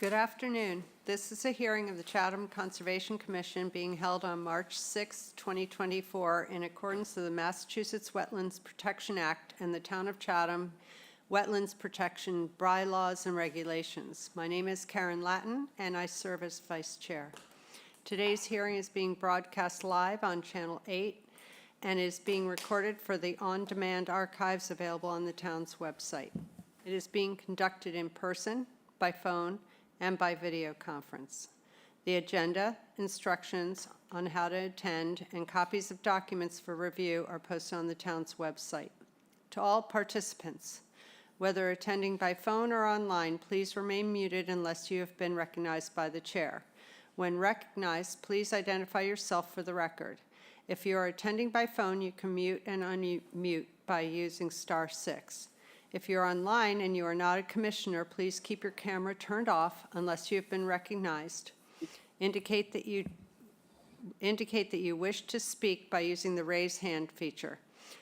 Good afternoon. This is a hearing of the Chatham Conservation Commission being held on March 6, 2024, in accordance with the Massachusetts Wetlands Protection Act and the Town of Chatham Wetlands Protection Bylaws and Regulations. My name is Karen Latin, and I serve as Vice Chair. Today's hearing is being broadcast live on Channel 8 and is being recorded for the on-demand archives available on the town's website. It is being conducted in person, by phone, and by video conference. The agenda, instructions on how to attend, and copies of documents for review are posted on the town's website. To all participants, whether attending by phone or online, please remain muted unless you have been recognized by the chair. When recognized, please identify yourself for the record. If you are attending by phone, you can mute and unmute by using *6. If you're online and you are not a commissioner, please keep your camera turned off unless you have been recognized. Indicate that you wish to speak by using the raise hand feature.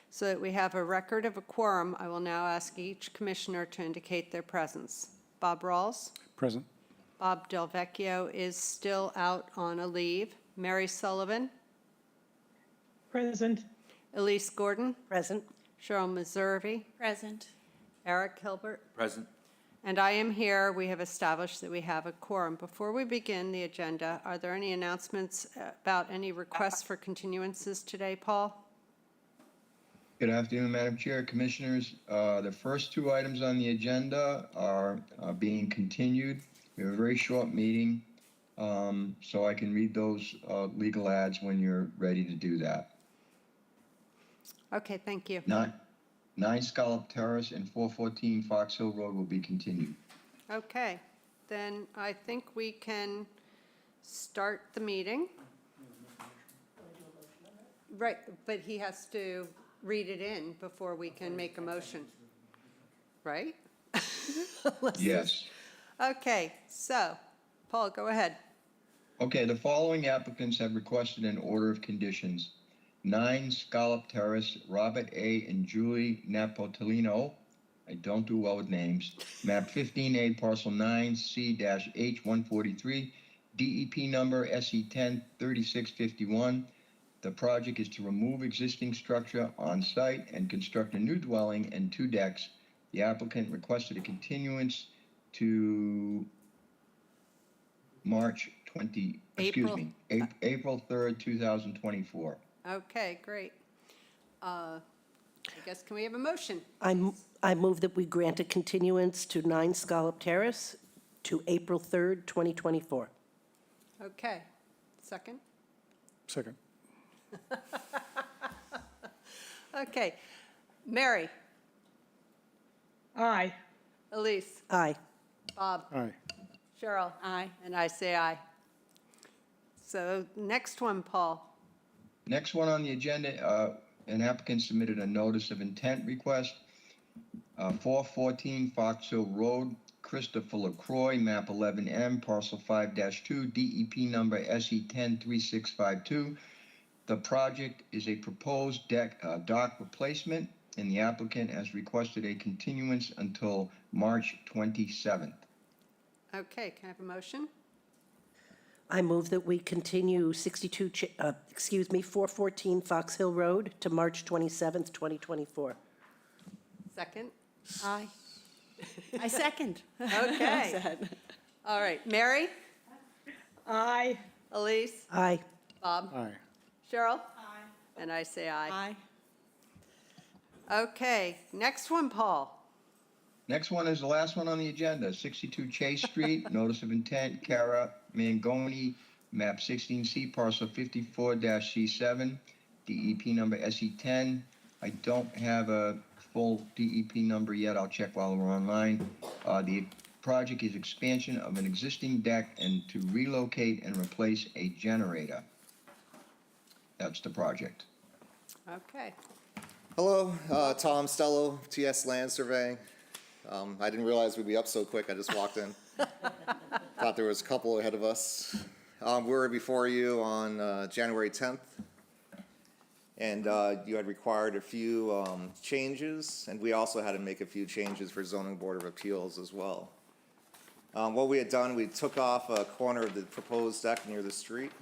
So that we have a record of a quorum, I will now ask each commissioner to indicate their presence. Bob Rawls? Present. Bob Del Vecchio is still out on a leave. Mary Sullivan? Present. Elise Gordon? Present. Cheryl Meservey? Present. Eric Hilbert? Present. And I am here. We have established that we have a quorum. Before we begin the agenda, are there any announcements about any requests for continuances today, Paul? Good afternoon, Madam Chair, Commissioners. The first two items on the agenda are being continued. We have a very short meeting, so I can read those legal ads when you're ready to do that. Okay, thank you. 9 Scallop Terrace and 414 Fox Hill Road will be continued. Okay, then I think we can start the meeting. Right, but he has to read it in before we can make a motion, right? Yes. Okay, so, Paul, go ahead. Okay, the following applicants have requested an order of conditions. 9 Scallop Terrace, Robert A. and Julie Napolitano. I don't do well with names. Map 15A, parcel 9C-H143, DEP number SE103651. The project is to remove existing structure on site and construct a new dwelling and 2 decks. The applicant requested a continuance to April 3rd, 2024. Okay, great. I guess, can we have a motion? I move that we grant a continuance to 9 Scallop Terrace to April 3rd, 2024. Okay, second? Second. Okay, Mary? Aye. Elise? Aye. Bob? Aye. Cheryl? Aye. And I say aye. So next one, Paul. Next one on the agenda, an applicant submitted a notice of intent request. 414 Fox Hill Road, Christopher LaCroix, map 11M, parcel 5-2, DEP number SE103652. The project is a proposed dock replacement, and the applicant has requested a continuance until March 27th. Okay, can I have a motion? I move that we continue 414 Fox Hill Road to March 27th, 2024. Second? Aye. I second. Okay. All right, Mary? Aye. Elise? Aye. Bob? Aye. Cheryl? Aye. And I say aye. Aye. Okay, next one, Paul. Next one is the last one on the agenda, 62 Chase Street, notice of intent, Cara Mangoni, map 16C, parcel 54-C7, DEP number SE10. I don't have a full DEP number yet. I'll check while we're online. The project is expansion of an existing deck and to relocate and replace a generator. That's the project. Okay. Hello, Tom Stello, TS Land Surveying. I didn't realize we'd be up so quick. I just walked in. Thought there was a couple ahead of us. We were before you on January 10th. And you had required a few changes, and we also had to make a few changes for Zoning Board of Appeals as well. What we had done, we took off a corner of the proposed deck near the street,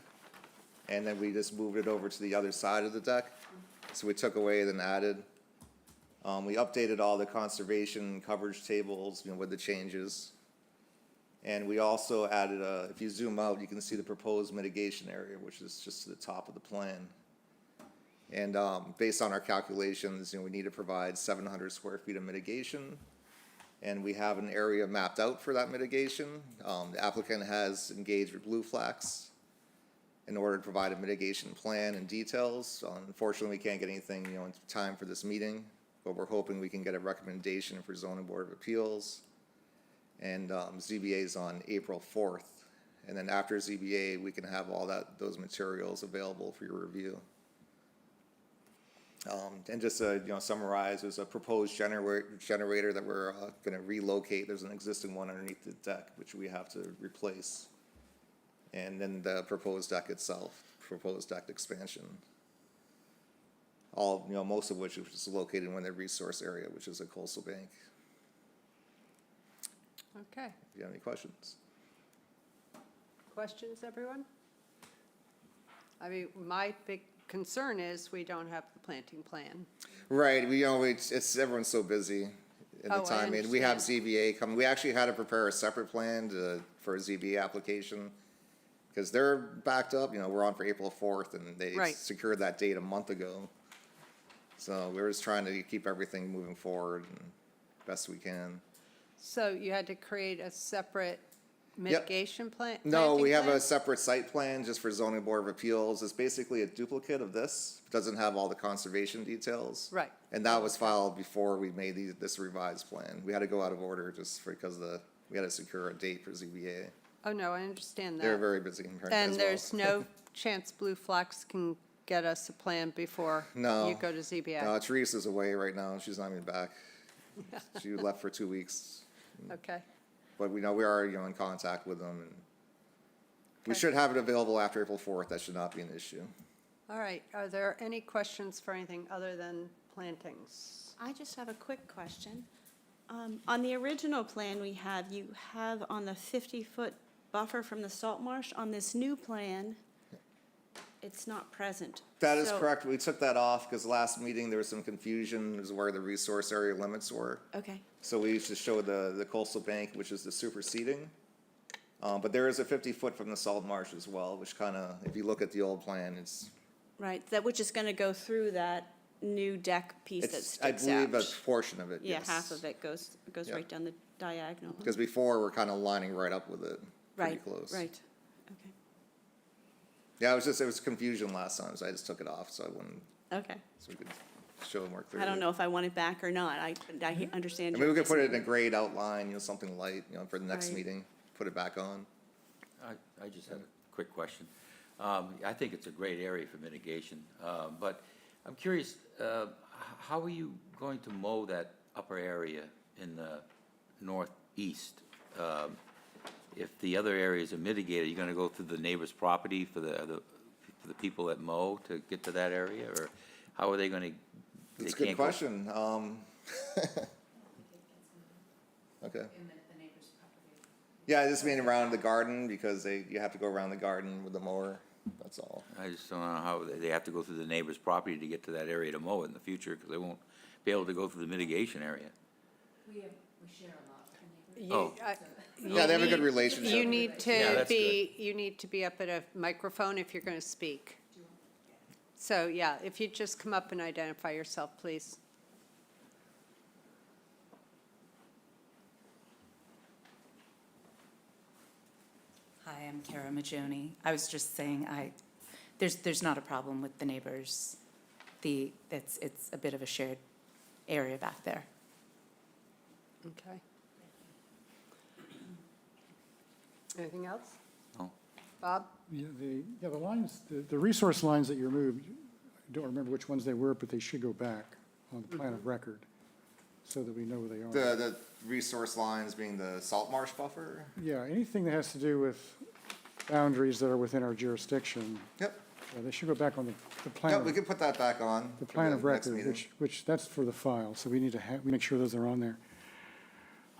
and then we just moved it over to the other side of the deck. So we took away, then added. We updated all the conservation coverage tables, with the changes. And we also added, if you zoom out, you can see the proposed mitigation area, which is just to the top of the plan. And based on our calculations, we need to provide 700 square feet of mitigation. And we have an area mapped out for that mitigation. The applicant has engaged with Blue Flax in order to provide a mitigation plan and details. Unfortunately, we can't get anything, in time for this meeting, but we're hoping we can get a recommendation for zoning board of appeals. And ZBA is on April 4th. And then after ZBA, we can have all those materials available for your review. And just to, summarize, there's a proposed generator that we're gonna relocate. There's an existing one underneath the deck, which we have to replace. And then the proposed deck itself, proposed deck expansion. All, most of which is located in the resource area, which is a coastal bank. Okay. If you have any questions. Questions, everyone? I mean, my big concern is we don't have the planting plan. Right, it's everyone's so busy in the Oh, I time, and we have understand. ZBA coming. We actually had to prepare a separate plan for a ZBA application, because they're backed up, we're on for April 4th, and they Right. secured that date a month ago. So we're just trying to keep everything moving forward and best we can. So you had to create a separate mitigation plan? No, planting we have plan? a separate site plan just for zoning board of appeals. It's basically a duplicate of this. It doesn't have all the conservation details. Right. And that was filed before we made this revised plan. We had to go out of order just because we had to secure a date for ZBA. Oh, no, I understand They're that. very busy as well. And there's no chance Blue Flax can get us a plan before No. you go to ZBA? No, Teresa's away right now. She's not even back. She left for 2 weeks. Okay. But we know we are, in contact with them, and we Okay. should have it available after April 4th. That should not be an issue. All right. Are there any questions for anything other than plantings? I just have a quick question. On the original plan we have, you have on the 50-foot buffer from the salt marsh. On this new plan, it's not present. That is So- correct. We took that off because last meeting there was some confusion as where the resource area limits were. Okay, So we used to show the coastal bank, which is the superseding. But there is a 50-foot from the salt marsh as well, which kind of, if you look at the old plan, it's, right, that which is going to go through that new deck piece that it's, I sticks out. believe, a portion of it, Yeah, yes. half of it goes Yeah. right down the diagonal. Because before, we're kind of lining right up with it, pretty Right, close. right, okay, Yeah, it was confusion last time, so I just took it off so I wouldn't, okay. so we could show it more clearly. I don't know if I want it back or not. I understand. I mean, we your could put it in a concern. grade outline, something light, for the next Right. meeting, put it back on. I just have a quick question. I think it's a great area for mitigation, but I'm curious, how are you going to mow that upper area in the northeast? If the other areas are mitigated, you're gonna go through the neighbor's property for the people that mow to get to that area, or how are they gonna? That's a they good can't go- question. Okay. Yeah, just being around the garden because you have to go around the garden with the mower, that's all. I just don't know how, they have to go through the neighbor's property to get to that area to mow it in the future, because they won't be able to go through the mitigation area. We share a lot with the neighbors. Oh. Yeah, they have a good You relationship. need Yeah, to that's you need to be up at a microphone if you're going to speak. So, yeah, if you just come up and identify yourself, please. Hi, I'm Kara Majoni. I was just saying, there's not a problem with the neighbors. It's a bit of a shared area back there. Okay. Anything else? No. Bob? Yeah, the lines, the resource lines that you removed, I don't remember which ones they were, but they should go back on the plan of record so that we know where they are. The resource lines being the salt marsh buffer? Yeah, anything that has to do with boundaries that are within our jurisdiction, Yep, they should go back on the plan. yep, we can put that back on. The for plan of next record, meeting. which that's for the file, so we need to make sure those are on there.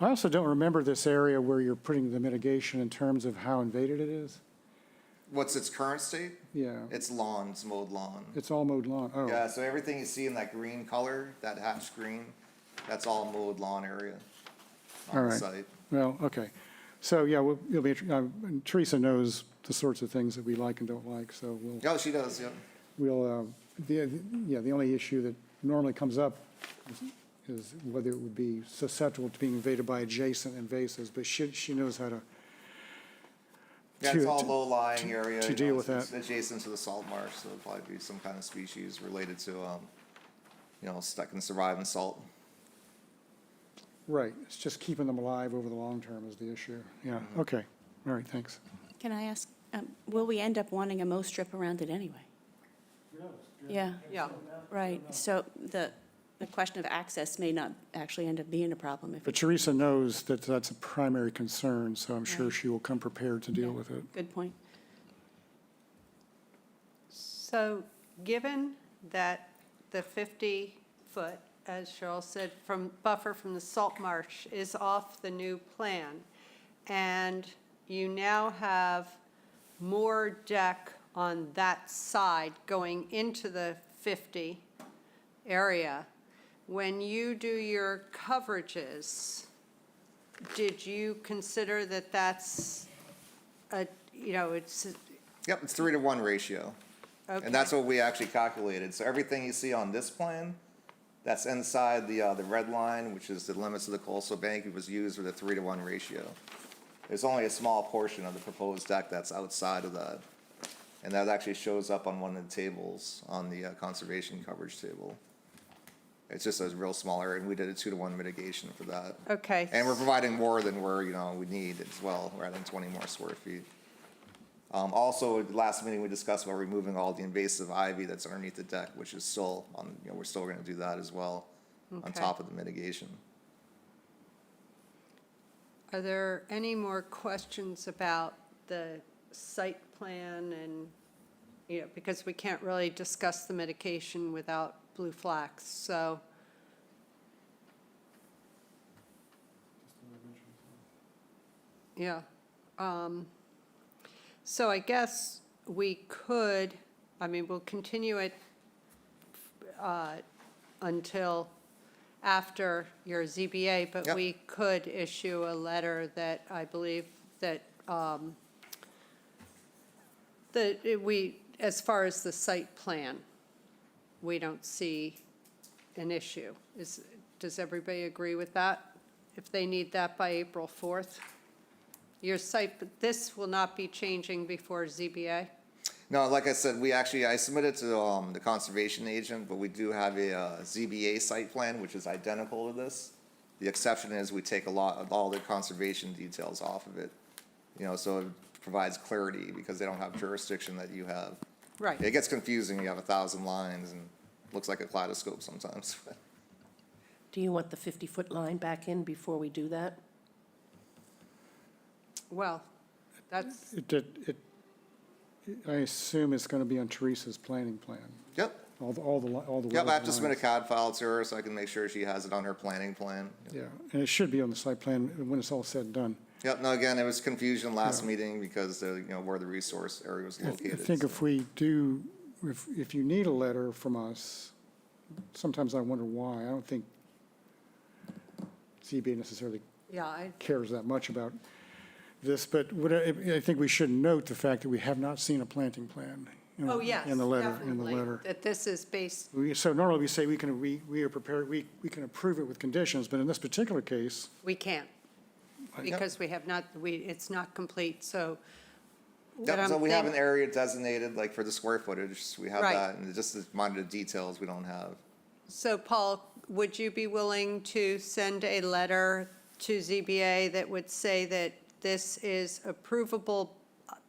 I also don't remember this area where you're putting the mitigation in terms of how invaded it is. What's its current state? Yeah, It's lawn, it's mowed lawn. it's all mowed lawn. Oh, Yeah, so everything you see in that green color, that hatch green, that's all mowed lawn area all on the right. site. Well, okay. So, yeah, you'll be, and Teresa knows the sorts of things that we like and don't like, so Oh, she does, yeah. the only issue that normally comes up is whether it would be susceptible to being invaded by adjacent invasives, but she knows how to. Yeah, it's to- all to- low-lying area. to you deal know, with it's that. Adjacent to the salt marsh, so it'll probably be some kind of species related to, that can survive in salt. Right, it's just keeping them alive over the long term is the issue. Yeah, okay, all right, thanks. Can I ask, will we end up wanting a mow strip around it anyway? Yeah, Yeah. right. So the question of access may not actually end up being a problem if But it's Teresa knows that that's a primary concern, so I'm sure Right. she will come prepared to deal with it. good point. So, given that the 50-foot, as Cheryl said, buffer from the salt marsh is off the new plan, and you now have more deck on that side going into the 50 area, when you do your coverages, did you consider that that's it's, Yep, it's 3-to-1 ratio. okay. And that's what we actually calculated. So everything you see on this plan, that's inside the red line, which is the limits of the coastal bank, it was used with a 3-to-1 ratio. There's only a small portion of the proposed deck that's outside of that. And that actually shows up on one of the tables on the conservation coverage table. It's just a real small area, and we did a 2-to-1 mitigation for that. Okay. And we're providing more than we need as well. We're adding 20 more square feet. Also, at the last meeting, we discussed about removing all the invasive ivy that's underneath the deck, which is still on, we're still gonna do that as well, on Okay. top of the mitigation. Are there any more questions about the site plan and, because we can't really discuss the mitigation without blue flags, so. Yeah. So I guess we could, we'll continue it until after your ZBA, but Yep. we could issue a letter that I believe that, as far as the site plan, we don't see an issue. Does everybody agree with that? If they need that by April 4th? Your site, but this will not be changing before ZBA? No, like I said, I submitted to the conservation agent, but we do have a ZBA site plan, which is identical to this. The exception is we take all the conservation details off of it. So it provides clarity because they don't have jurisdiction that you have. Right. It gets confusing, you have 1,000 lines and looks like a kaleidoscope sometimes. Do you want the 50-foot line back in before we do that? Well, that's, I assume it's going to be on Teresa's planning plan, Yep, all the. yep, I have to weathered submit a lines. CAD file to her so I can make sure she has it on her planning plan. Yeah, and it should be on the site plan when it's all said and done. Yep, no, again, it was confusion last meeting because, where the resource area was I located. think so. if we do, if you need a letter from us, sometimes I wonder why. I don't think ZBA necessarily yeah, I, cares that much about this, but I think we should note the fact that we have not seen a planting plan. oh, yes, In the letter, in the definitely, letter. that this is based, So normally we say we are prepared, we can approve it with conditions, but in this particular case, we can't, because we have not, it's not complete, so. what Yep, so I'm we have an think- area designated, like for the square footage, we have Right. that, and just the amount of details we don't have. So, Paul, would you be willing to send a letter to ZBA that would say that this is approvable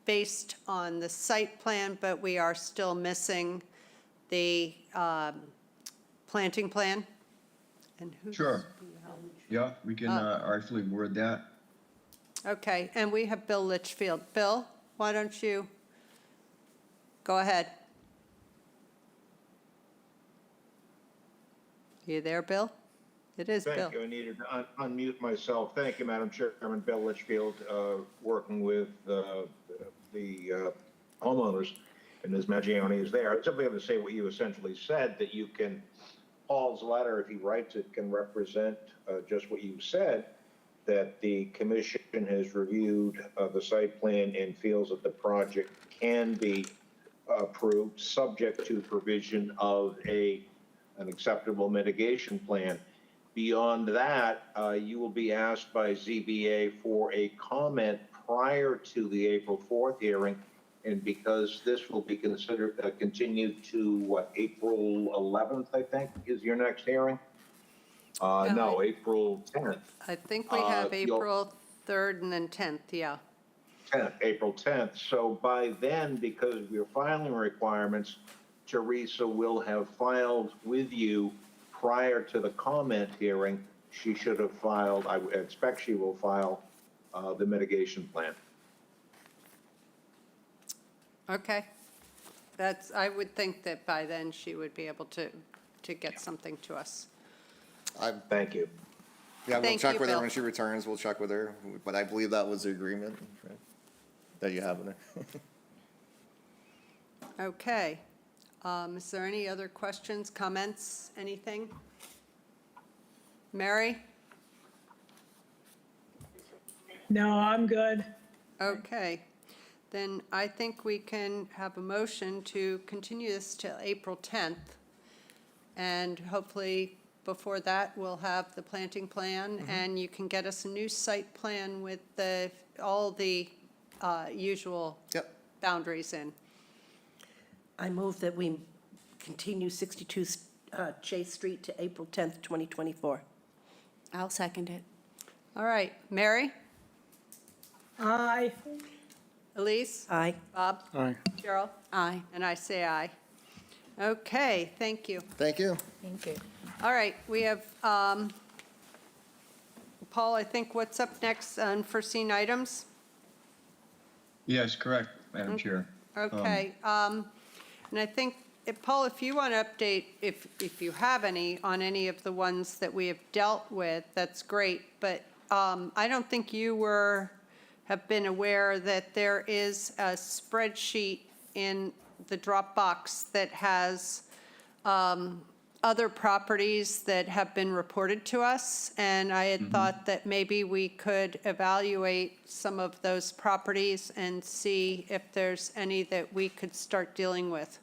based on the site plan, but we are still missing the planting plan? And who's- Sure. Yeah, we can artfully word that. Okay, and we have Bill Litchfield. Bill, why don't you go ahead? You there, Bill? It is, Bill. Thank you. I needed to unmute myself. Thank you, Madam Chairman. Bill Litchfield, working with the homeowners, and Ms. Maggioni is there. I simply have to say what you essentially said, that you can, Paul's letter, if he writes it, can represent just what you said, that the commission has reviewed the site plan and feels that the project can be approved, subject to provision of an acceptable mitigation plan. Beyond that, you will be asked by ZBA for a comment prior to the April 4th hearing. And because this will be considered, continued to what, April 11th, I think, is your next hearing? No, April 10th. I think we have you'll- April 3rd and then 10th, yeah. 10th, April 10th. So by then, because of your filing requirements, Teresa will have filed with you prior to the comment hearing. She should have filed, I expect she will file the mitigation plan. Okay. I would think that by then she would be able to get something to us. Thank you. Yeah, we'll Thank check you, with her Bill. when she returns. We'll check with her, but I believe that was the agreement, right, that you have in there. Okay. Is there any other questions, comments, anything? Mary? No, I'm good. Okay. Then I think we can have a motion to continue this till April 10th. And hopefully before that, we'll have the planting plan and you can get us a new site plan with all the usual Yep. boundaries in. I move that we continue 62 Chase Street to April 10th, 2024. I'll second it. All right. Mary? Aye. Elise? Aye. Bob? Aye. Cheryl? Aye. And I say aye. Okay, thank you. Thank you. Thank you. All right, we have, Paul, I think what's up next, unforeseen items? Yes, correct, Madam Chair. Okay, and I think, Paul, if you want to update, if you have any, on any of the ones that we have dealt with, that's great, but I don't think you have been aware that there is a spreadsheet in the Dropbox that has other properties that have been reported to us, and I had thought that maybe we could evaluate some of those properties and see if there's any that we could start dealing with.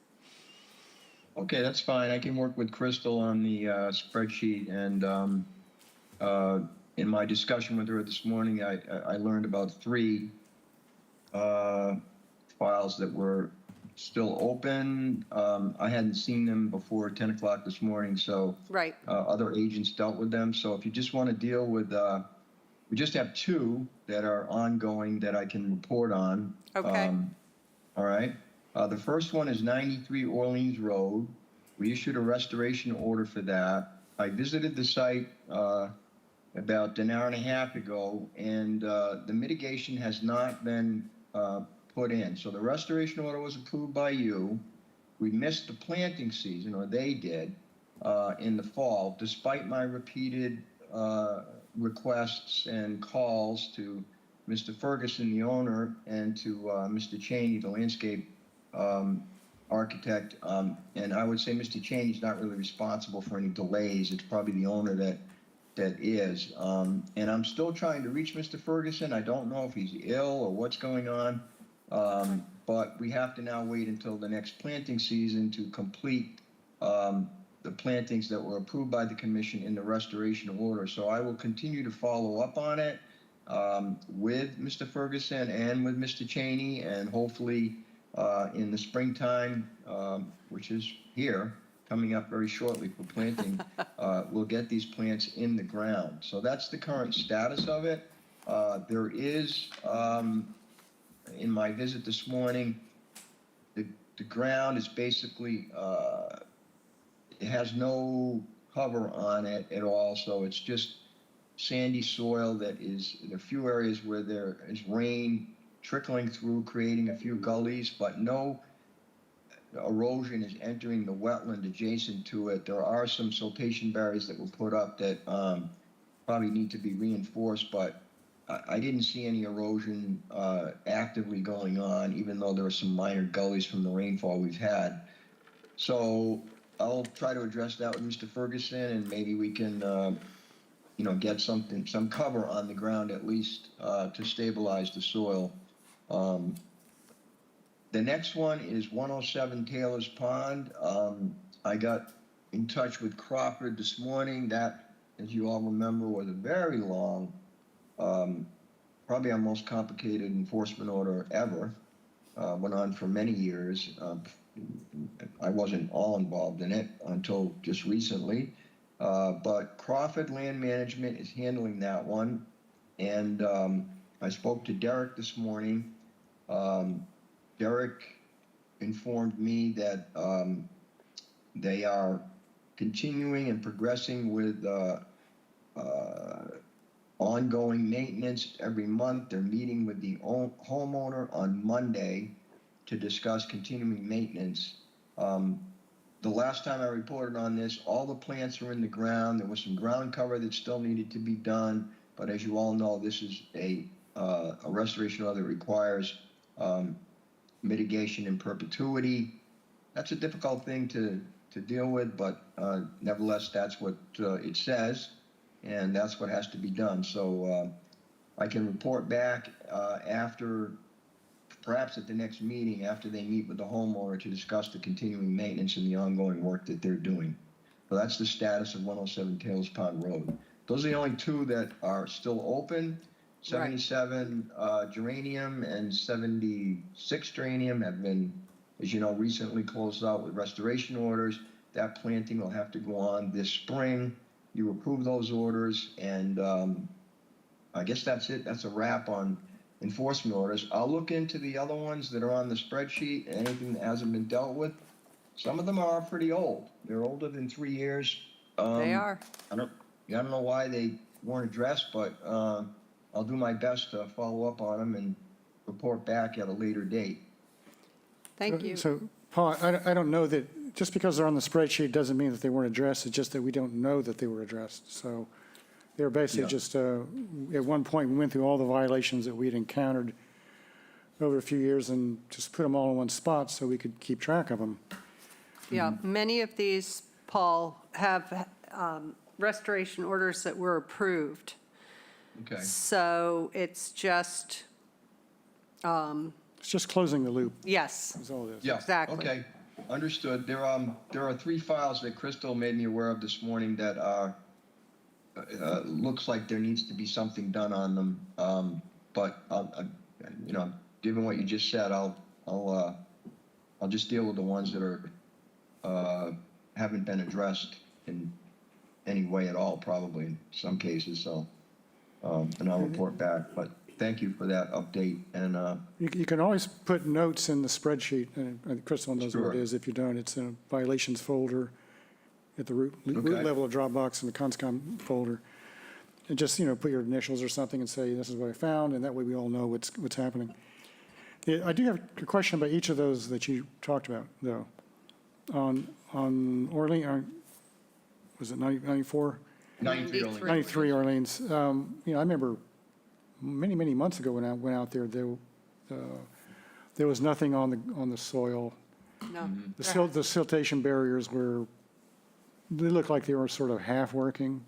Okay, that's fine. I can work with Crystal on the spreadsheet, and in my discussion with her this morning, I learned about 3 files that were still open. I hadn't seen them before 10 o'clock this morning, so Right. other agents dealt with them. So if you just want to deal with, we just have 2 that are ongoing that I can report on. Okay. All right. The first one is 93 Orleans Road. We issued a restoration order for that. I visited the site about an hour and a half ago, and the mitigation has not been put in. So the restoration order was approved by you. We missed the planting season, or they did, in the fall, despite my repeated requests and calls to Mr. Ferguson, the owner, and to Mr. Cheney, the landscape architect. And I would say Mr. Cheney's not really responsible for any delays. It's probably the owner that is. And I'm still trying to reach Mr. Ferguson. I don't know if he's ill or what's going on. But we have to now wait until the next planting season to complete the plantings that were approved by the commission in the restoration order. So I will continue to follow up on it with Mr. Ferguson and with Mr. Cheney, and hopefully in the springtime, which is here, coming up very shortly for planting, we'll get these plants in the ground. So that's the current status of it. There is, in my visit this morning, the ground is basically, it has no cover on it at all, so it's just sandy soil that is, in a few areas where there is rain trickling through, creating a few gullies, but no erosion is entering the wetland adjacent to it. There are some siltation barriers that were put up that probably need to be reinforced, but I didn't see any erosion actively going on, even though there are some minor gullies from the rainfall we've had. So I'll try to address that with Mr. Ferguson, and maybe we can, get some cover on the ground at least to stabilize the soil. The next one is 107 Taylor's Pond. I got in touch with Crawford this morning. That, as you all remember, was a very long, probably our most complicated enforcement order ever. Went on for many years. I wasn't all involved in it until just recently. But Crawford Land Management is handling that one. And I spoke to Derek this morning. Derek informed me that they are continuing and progressing with ongoing maintenance every month. They're meeting with the homeowner on Monday to discuss continuing maintenance. The last time I reported on this, all the plants are in the ground. There was some ground cover that still needed to be done, but as you all know, this is a restoration order that requires mitigation in perpetuity. That's a difficult thing to deal with, but nevertheless, that's what it says, and that's what has to be done. So I can report back after, perhaps at the next meeting, after they meet with the homeowner to discuss the continuing maintenance and the ongoing work that they're doing. So that's the status of 107 Taylor's Pond Road. Those are the only two that are still open. 77 geranium and 76 geranium have been, as you know, recently closed out with restoration orders. That planting will have to go on this spring. You approve those orders, and I guess that's it. That's a wrap on enforcement orders. I'll look into the other ones that are on the spreadsheet, anything that hasn't been dealt with. Some of them are pretty old. They're older than 3 years. They are. I don't know why they weren't addressed, but I'll do my best to follow up on them and report back at a later date. Thank you. So, Paul, I don't know that, just because they're on the spreadsheet doesn't mean that they weren't addressed, it's just that we don't know that they were addressed. So they were basically just, at one point, we went through all the violations that we'd encountered over a few years and just put them all in one spot so we could keep track of them. Yeah, many of these, Paul, have restoration orders that were approved. Okay. So it's just, It's just closing the loop, yes, is all it is. Yeah. Exactly. Okay. Understood. There are 3 files that Crystal made me aware of this morning that are looks like there needs to be something done on them. But given what you just said, I'll just deal with the ones that are haven't been addressed in any way at all, probably in some cases. So, and I'll report back. But thank you for that update. And You can always put notes in the spreadsheet, and Crystal knows what Sure. it is. If you don't, it's in a violations folder at the root level of Dropbox in the Conscom folder. And just, put your initials or something and say, this is what I found, and that way we all know what's happening. Yeah, I do have a question about each of those that you talked about, though. On Orleans, was it 94? 93 only. 93 Orleans. I remember many months ago when I went out there, there was nothing on the soil. no. The siltation barriers they looked like they were sort of half working.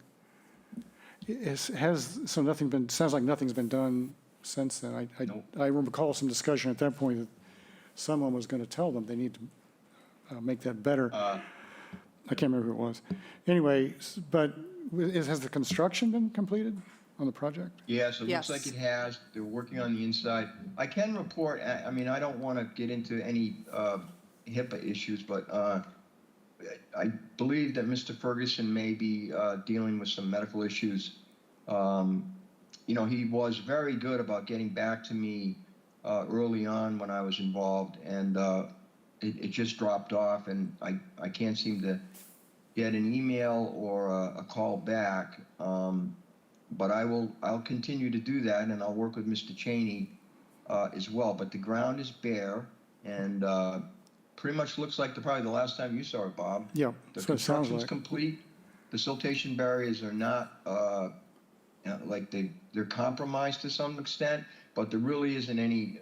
Sounds like nothing's been done since then. Nope. I recall some discussion at that point that someone was going to tell them they need to make that better. I can't remember who it was. Anyway, but has the construction been completed on the project? Yes, it Yes. looks like it has. They're working on the inside. I can report, I mean, I don't want to get into any HIPAA issues, but I believe that Mr. Ferguson may be dealing with some medical issues. He was very good about getting back to me early on when I was involved, and it just dropped off, and I can't seem to get an email or a call back. But I'll continue to do that, and I'll work with Mr. Cheney as well. But the ground is bare, and pretty much looks like probably the last time you saw it, Bob. Yeah, The that's what it sounds construction's like. complete. The siltation barriers are not, like they're compromised to some extent, but there really isn't any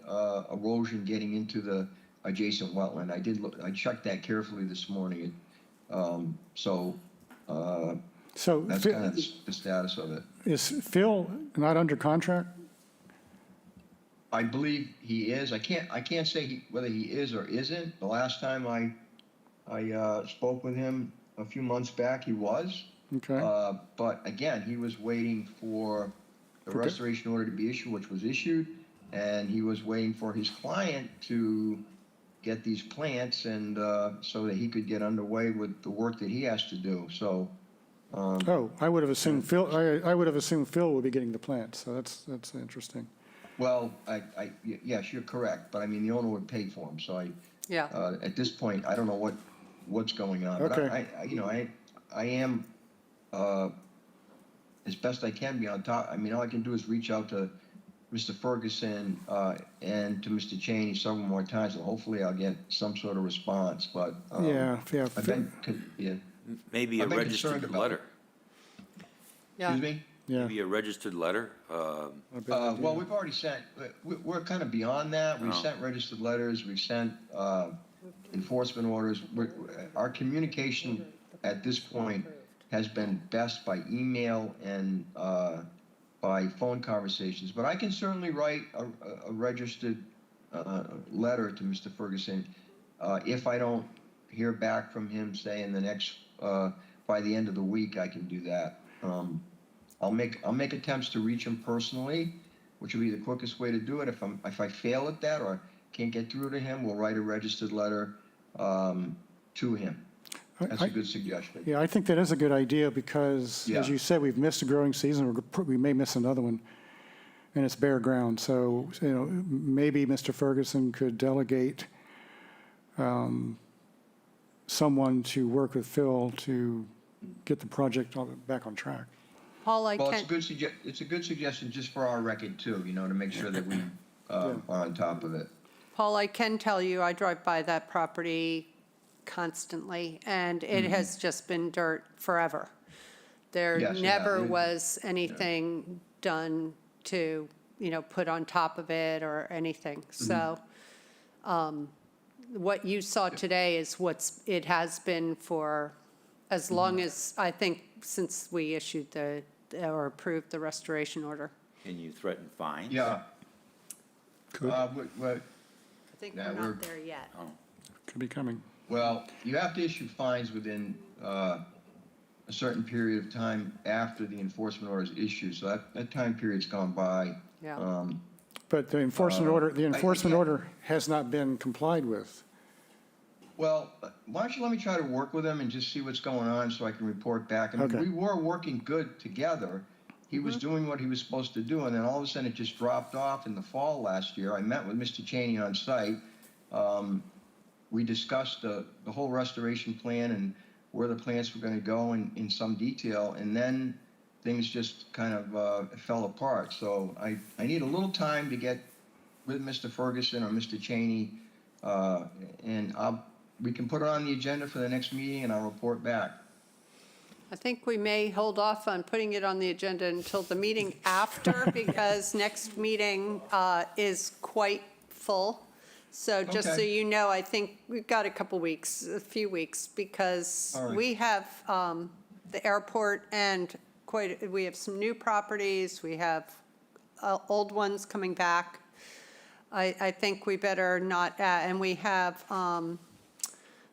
erosion getting into the adjacent wetland. I checked that carefully this morning. So So that's kind of the status of it. is Phil not under contract? I believe he is. I can't say whether he is or isn't. The last time I spoke with him a few months back, he was. Okay, But again, he was waiting for the Okay. restoration order to be issued, which was issued, and he was waiting for his client to get these plants and so that he could get underway with the work that he has to do. So, oh, I would have assumed Phil, I would have assumed Phil would be getting the plant, so that's interesting. well, yes, you're correct, but I mean, the owner would pay for him. So Yeah. at this point, I don't know what's going on. But Okay. I am, as best I can be on top. I mean, all I can do is reach out to Mr. Ferguson and to Mr. Cheney several more times, and hopefully I'll get some sort of response. But Yeah, yeah. I've been, yeah. Maybe a I've been concerned registered about letter. Yeah. Excuse me? Yeah. Maybe a registered letter. I bet they do. Well, we've already sent. We're kind of beyond that. We've Oh. sent registered letters. We've sent enforcement orders. Our communication at this point has been best by email and by phone conversations. But I can certainly write a registered letter to Mr. Ferguson if I don't hear back from him, say in the next by the end of the week. I can do that. I'll make attempts to reach him personally, which will be the quickest way to do it. If I fail at that or can't get through to him, we'll write a registered letter to him. That's a good suggestion. Yeah, I think that is a good idea because, Yeah. as you said, we've missed a growing season. We may miss another one, and it's bare ground. So, maybe Mr. Ferguson could delegate someone to work with Phil to get the project back on track. Paul, I Well, can, it's a good suggestion just for our record too, to make sure that we are on top of it. Paul, I can tell you, I drive by that property constantly, and it has just been dirt forever. There Yes, yeah, never it- was anything done to, put on top of it or anything. So what you saw today is it has been for as long as, I think, since we issued or approved the restoration order. Can you threaten fines? Yeah. Could. I think Yeah, we're we're- not there yet. Could be coming. Well, you have to issue fines within a certain period of time after the enforcement order is issued. So that time period's gone by. Yeah. But the enforcement I- order has not been complied with. Well, why don't you let me try to work with him and just see what's going on so I can report back. I mean, Okay. we were working good together. He was doing what he was supposed to do, and then all of a sudden it just dropped off in the fall last year. I met with Mr. Cheney on site. We discussed the whole restoration plan and where the plants were going to go in some detail, and then things just kind of fell apart. So I need a little time to get with Mr. Ferguson or Mr. Cheney, and we can put it on the agenda for the next meeting, and I'll report back. I think we may hold off on putting it on the agenda until the meeting after, because next meeting is quite full. So just so Okay. you know, I think we've got a few weeks, because All right. we have the airport and we have some new properties, we have old ones coming back. I think we better not, and we have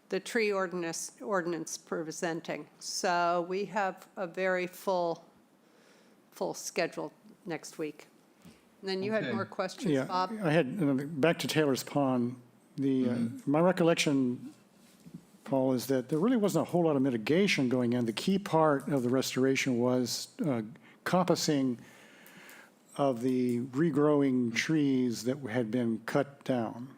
the tree ordinance presenting. So we have a very full schedule next week. And then you had Okay. more questions, Yeah, Bob? I had, back to Taylor's Pond, my recollection, Paul, is that there really wasn't a whole lot of mitigation going in. The key part of the restoration was compassing of the regrowing trees that had been cut down.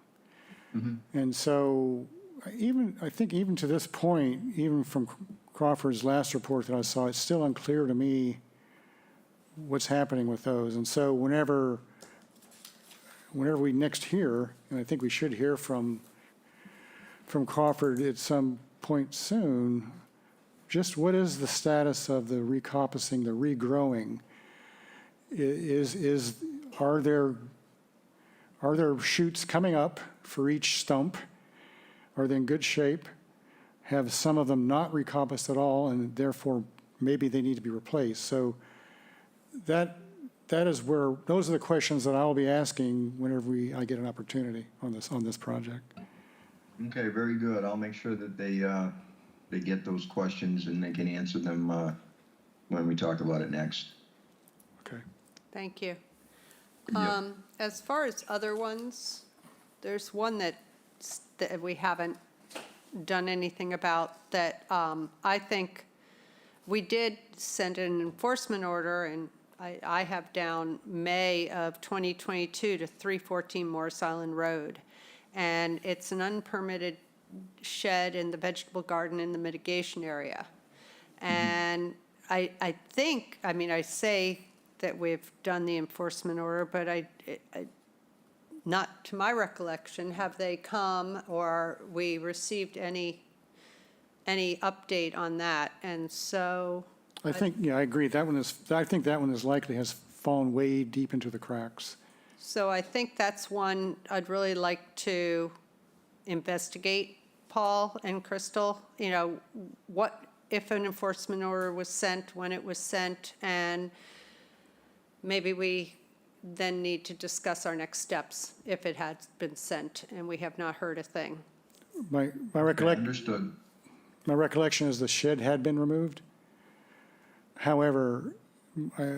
And so I think even to this point, even from Crawford's last report that I saw, it's still unclear to me what's happening with those. And so whenever we next hear, and I think we should hear from from Crawford at some point soon, just what is the status of the recoppicing, the regrowing? Are there shoots coming up for each stump? Are they in good shape? Have some of them not recoppiced at all, and therefore maybe they need to be replaced? So that is where, those are the questions that I'll be asking whenever I get an opportunity on this project. Okay, very good. I'll make sure that they get those questions and they can answer them when we talk about it next. Okay. Thank you. Yep. As far as other ones, there's one that we haven't done anything about that I think we did send an enforcement order, and I have down May of 2022 to 314 Morris Island Road. And it's an unpermitted shed in the vegetable garden in the mitigation area. And I think, I mean, I say that we've done the enforcement order, but not to my recollection, have they come or we received any update on that? And so. I think, yeah, I agree. I think that one is likely has fallen way deep into the cracks. So I think that's one I'd really like to investigate, Paul and Crystal. You know, what if an enforcement order was sent, when it was sent, and maybe we then need to discuss our next steps if it had been sent and we have not heard a thing. My Understood. recollection is the shed had been removed. However,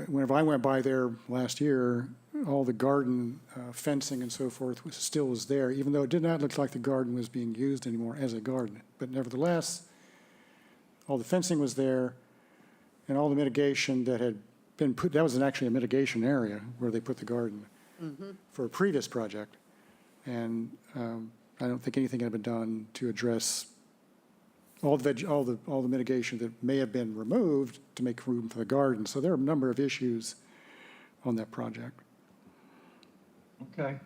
whenever I went by there last year, all the garden fencing and so forth still was there, even though it did not look like the garden was being used anymore as a garden. But nevertheless, all the fencing was there, and all the mitigation that had been put, that was actually a mitigation area where they put the garden for a previous project. And I don't think anything had been done to address all the mitigation that may have been removed to make room for the garden. So there are a number of issues on that project. Okay.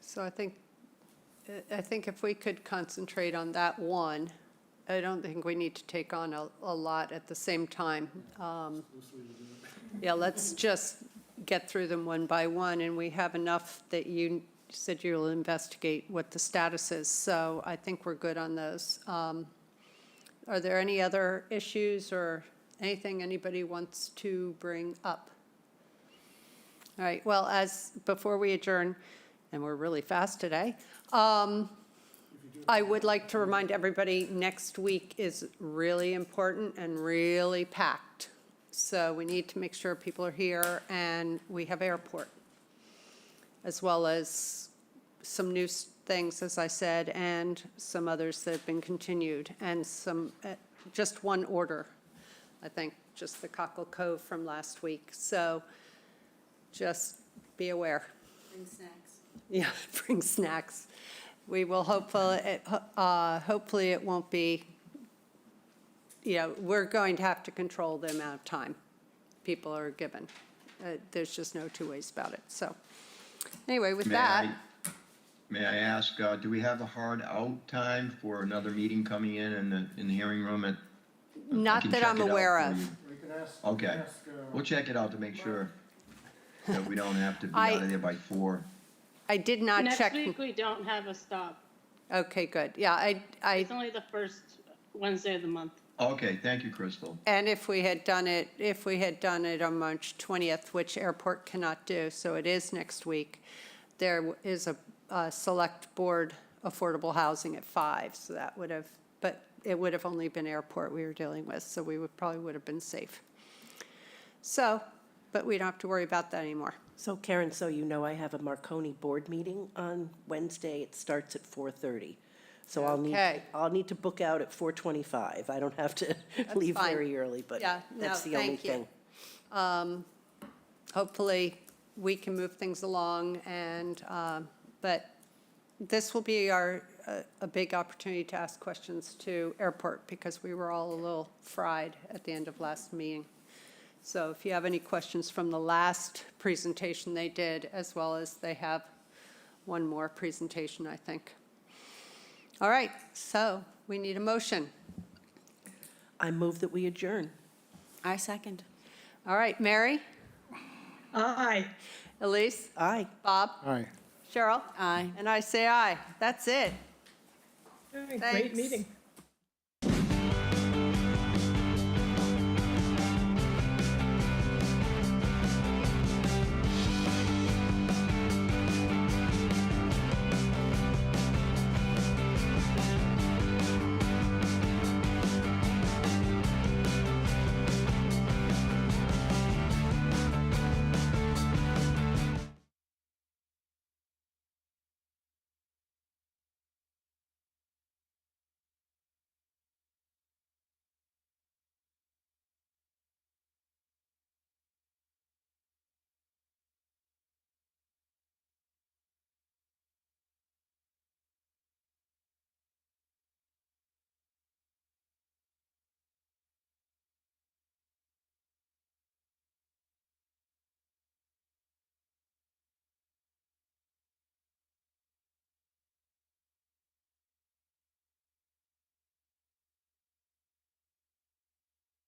So I think if we could concentrate on that one, I don't think we need to take on a lot at the same time. Yeah, let's just get through them one by one, and we have enough that you said you'll investigate what the status is. So I think we're good on those. Are there any other issues or anything anybody wants to bring up? All right, well, before we adjourn, and we're really fast today, I would like to remind everybody next week is really important and really packed. So we need to make sure people are here, and we have airport, as well as some new things, as I said, and some others that have been continued, and some, just one order, I think, just the Cockle Cove from last week. So just be aware. Bring snacks. Yeah, bring snacks. We will hopefully it won't be, we're going to have to control the amount of time people are given. There's just no two ways about it. So anyway, with that. May I ask, do we have a hard out time for another meeting coming in the hearing room at? I Not can that check I'm it out aware for of. you. Okay, we'll check it out to make sure that we don't have to be I- out of there by 4. I did not check. Next week, we don't have a stop. Okay, good. Yeah, It's only the first Wednesday of the month. Okay, thank you, Crystal. and if we had done it on March 20th, which airport cannot do, so it is next week, there is a select board affordable housing at 5, so that would have, but it would have only been airport we were dealing with, so we probably would have been safe. So, but we don't have to worry about that anymore. So Karen, so you know I have a Marconi board meeting on Wednesday. It starts at 4:30. So Okay. I'll need to book out at 4:25. I don't have to leave fine. very early, but Yeah, no, that's the only thank you. thing. Hopefully, we can move things along, and, but this will be a big opportunity to ask questions to airport, because we were all a little fried at the end of last meeting. So if you have any questions from the last presentation they did, as well as they have one more presentation, I think. All right, so we need a motion. I move that we adjourn. I second. All right, Mary, Aye. Elise, Aye. Bob, Aye. Cheryl? Aye. And I say aye. That's it. All right, Thanks. great meeting.